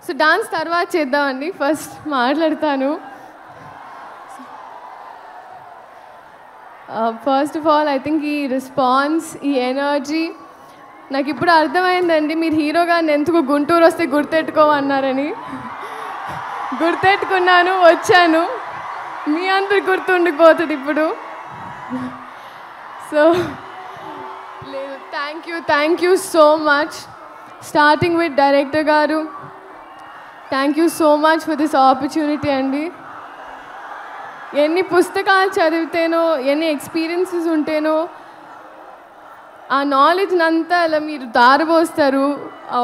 So dance తర్వాత చేద్దామండి, first మాట్లాడతాను. First of all I think ఈ రెస్పాన్స్, ఈ ఎనర్జీ నాకు ఇప్పుడు అర్థమైందండి. మీరు హీరో గారిని ఎందుకు గుంటూరు వస్తే గుర్తెట్టుకోమన్నారని. గుర్తెట్టుకున్నాను, వచ్చాను. మీ అందరు గుర్తుండిపోతుంది ఇప్పుడు. సో లేదు, thank you so much. Starting with director గారు, thank you so much for this opportunity అండి. ఎన్ని పుస్తకాలు చదివితేనో, ఎన్ని ఎక్స్పీరియన్సెస్ ఉంటేనో ఆ నాలెడ్జ్ని అంతా అలా మీరు దారబోస్తారు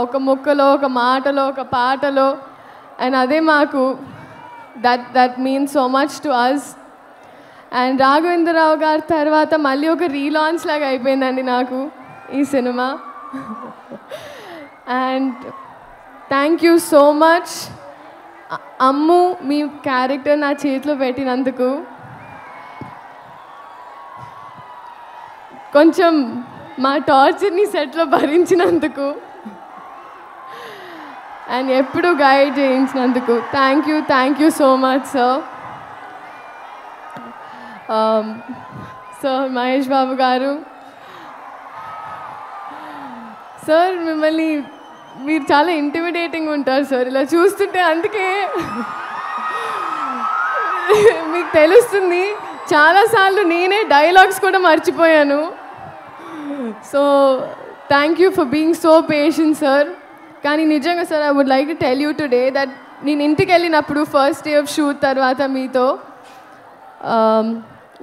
ఒక ముక్కలో, ఒక మాటలో, ఒక పాటలో. అండ్ అదే మాకు that means so much to us. And Raghavendra Rao గారి తర్వాత మళ్ళీ ఒక రీలాంచ్ లాగా అయిపోయిందండి నాకు ఈ సినిమా. And thank you so much Ammu, మీ క్యారెక్టర్ నా చేతిలో పెట్టినందుకు. కొంచెం మా టార్చర్ని సెట్లో భరించినందుకు అండ్ ఎప్పుడు గైడ్ చేయించినందుకు thank you so much sir. Sir Mahesh Babu గారు, సార్ మిమ్మల్ని మీరు చాలా ఇంటిమిడేటింగ్ ఉంటారు సార్, ఇలా చూస్తుంటే. అందుకే మీకు తెలుస్తుంది, చాలాసార్లు నేనే డైలాగ్స్ కూడా మర్చిపోయాను. So thank you for being so patient sir. కానీ నిజంగా సార్, I would like to tell you today that నేను ఇంటికి వెళ్ళినప్పుడు ఫస్ట్ డే ఆఫ్ షూట్ తర్వాత మీతో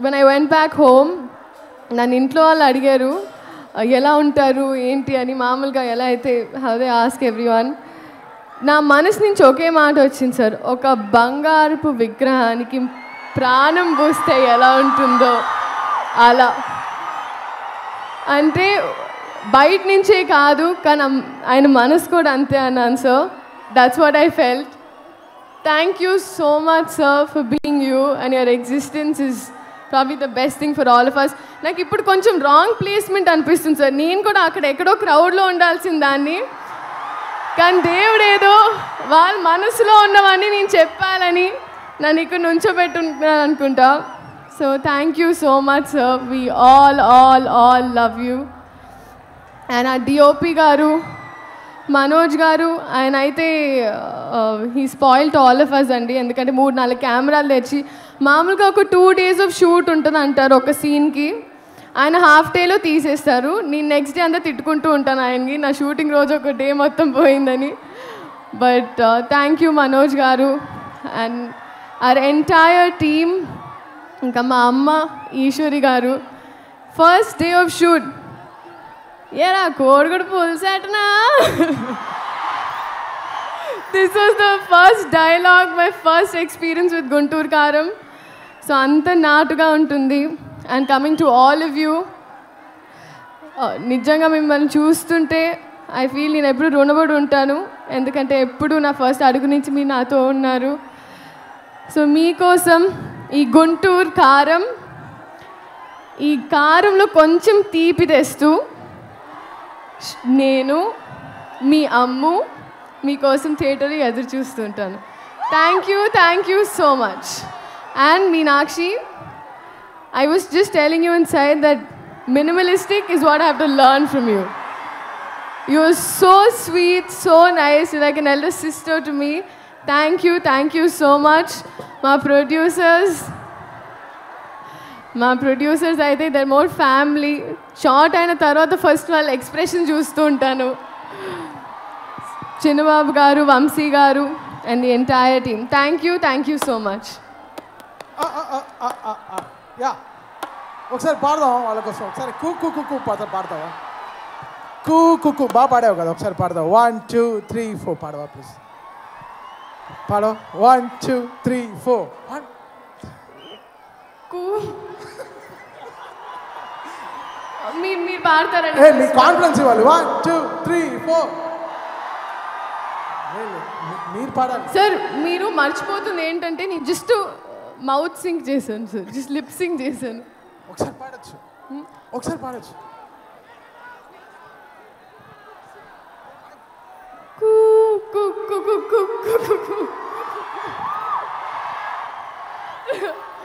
when I went back home, నన్ను ఇంట్లో వాళ్ళు అడిగారు ఎలా ఉంటారు ఏంటి అని. మామూలుగా ఎలా అయితే హౌ దే ఆస్క్ ఎవ్రీవన్, నా మనసు నుంచి ఒకే మాట వచ్చింది సార్, ఒక బంగారపు విగ్రహానికి ప్రాణం పోస్తే ఎలా ఉంటుందో అలా. అంటే బయట నుంచే కాదు, కానీ ఆయన మనసు కూడా అంతే అన్నాను sir. That's what I felt. Thank you so much sir for being you, and your existence is probably the best thing for all of us. నాకు ఇప్పుడు కొంచెం రాంగ్ ప్లేస్మెంట్ అనిపిస్తుంది సార్. నేను కూడా అక్కడ ఎక్కడో క్రౌడ్లో ఉండాల్సిన దాన్ని, కానీ దేవుడు ఏదో వాళ్ళ మనసులో ఉన్నవన్నీ నేను చెప్పాలని నన్ను ఇక్కడ నుంచోబెట్టుకుంటున్నాను అనుకుంటా. So thank you so much sir. We all love you. And ఆ డిఓపి గారు మనోజ్ గారు, ఆయన అయితే he spoil to all of us అండి. ఎందుకంటే 3-4 కెమెరాలు తెచ్చి, మామూలుగా ఒక 2 days ఆఫ్ షూట్ ఉంటుంది అంటారు ఒక సీన్కి, ఆయన హాఫ్ డేలో తీసేస్తారు. నేను నెక్స్ట్ డే అంతా తిట్టుకుంటూ ఉంటాను ఆయనకి, నా షూటింగ్ రోజు ఒక డే మొత్తం పోయిందని. బట్ థ్యాంక్ యూ మనోజ్ గారు అండ్ అవర్ ఎంటైర్ టీమ్. ఇంకా మా అమ్మ ఈశ్వరి గారు, ఫస్ట్ డే ఆఫ్ షూట్ ఏరా కోడిగుడు పులిసేటనా, this was the first dialogue, my first experience with Guntur Kaaram. So అంత నాటుగా ఉంటుంది. And coming to all of you, నిజంగా మిమ్మల్ని చూస్తుంటే ఐ ఫీల్ నేను ఎప్పుడు రుణపడి ఉంటాను. ఎందుకంటే ఎప్పుడు నా ఫస్ట్ అడుగు నుంచి మీరు నాతో ఉన్నారు. సో మీకోసం ఈ గుంటూరు కారం, ఈ కారంలో కొంచెం తీపి తెస్తూ నేను మీ అమ్ము మీకోసం థియేటర్లో ఎదురు చూస్తుంటాను. Thank you so much. And Meenakshi, I was just telling you inside that minimalistic is what I have to learn from you. You are so sweet, so nice. You're like an elder sister to me. Thank you so much. My producers అయితే they're more family. Short అయిన తర్వాత first వాళ్ళ expression చూస్తూ ఉంటాను. చిన్నబాబు గారు, వంశీ గారు and the entire team. Thank you so much. Yeah, ఒకసారి పాడదాం వాళ్ళ కోసం. ఒకసారి కూ కూ కూ కూ పాడతావా? కూ కూ కూ బాగా పాడావు కదా, ఒకసారి పాడదావు. 1 2 3 4 పాడవా ప్లీజ్? పాడవ. 1 2 3 4 మీరు పాడతారండి. మీ కాన్ఫిడెన్స్ ఇవ్వాలి. 1 2 3 4 మీరు పాడాలి సార్. మీరు మర్చిపోతుంది ఏంటంటే నేను జస్ట్ మౌత్ సింక్ చేశాను సార్, జస్ట్ లిప్ సింక్ చేశాను. ఒకసారి పాడచ్చు. కూ కూ కూ కూ కూ you.